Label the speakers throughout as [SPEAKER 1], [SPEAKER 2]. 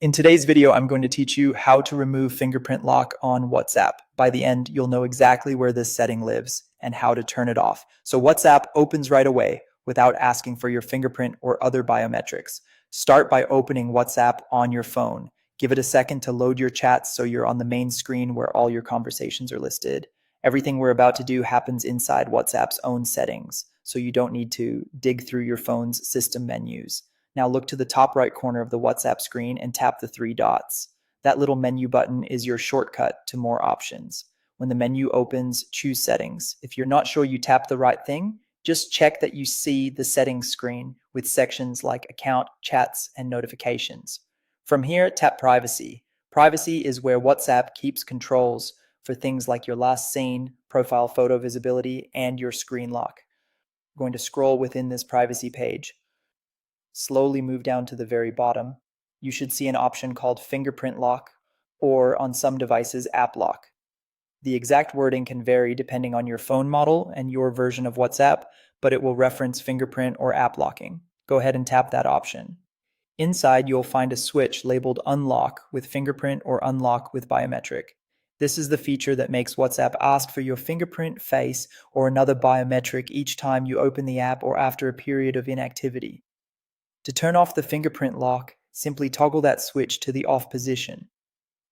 [SPEAKER 1] In today's video, I'm going to teach you how to remove fingerprint lock on WhatsApp. By the end, you'll know exactly where this setting lives and how to turn it off. So WhatsApp opens right away without asking for your fingerprint or other biometrics. Start by opening WhatsApp on your phone. Give it a second to load your chats so you're on the main screen where all your conversations are listed. Everything we're about to do happens inside WhatsApp's own settings, so you don't need to dig through your phone's system menus. Now look to the top right corner of the WhatsApp screen and tap the three dots. That little menu button is your shortcut to more options. When the menu opens, choose Settings. If you're not sure you tapped the right thing, just check that you see the settings screen with sections like Account, Chats, and Notifications. From here, tap Privacy. Privacy is where WhatsApp keeps controls for things like your last seen, profile photo visibility, and your screen lock. I'm going to scroll within this privacy page. Slowly move down to the very bottom. You should see an option called Fingerprint Lock, or on some devices, App Lock. The exact wording can vary depending on your phone model and your version of WhatsApp, but it will reference fingerprint or app locking. Go ahead and tap that option. Inside, you'll find a switch labeled Unlock with fingerprint or Unlock with biometric. This is the feature that makes WhatsApp ask for your fingerprint, face, or another biometric each time you open the app or after a period of inactivity. To turn off the fingerprint lock, simply toggle that switch to the off position.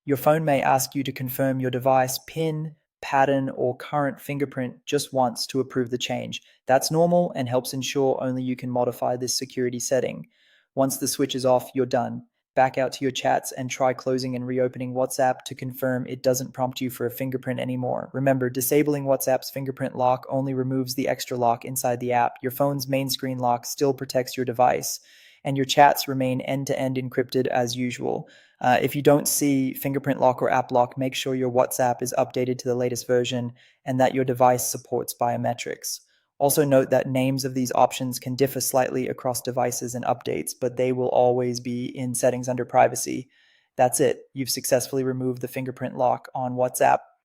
[SPEAKER 1] Your phone may ask you to confirm your device PIN, pattern, or current fingerprint just once to approve the change. That's normal and helps ensure only you can modify this security setting. Once the switch is off, you're done. Back out to your chats and try closing and reopening WhatsApp to confirm it doesn't prompt you for a fingerprint anymore. Remember, disabling WhatsApp's fingerprint lock only removes the extra lock inside the app. Your phone's main screen lock still protects your device, and your chats remain end-to-end encrypted as usual. If you don't see fingerprint lock or app lock, make sure your WhatsApp is updated to the latest version and that your device supports biometrics. Also note that names of these options can differ slightly across devices and updates, but they will always be in settings under privacy. That's it. You've successfully removed the fingerprint lock on WhatsApp.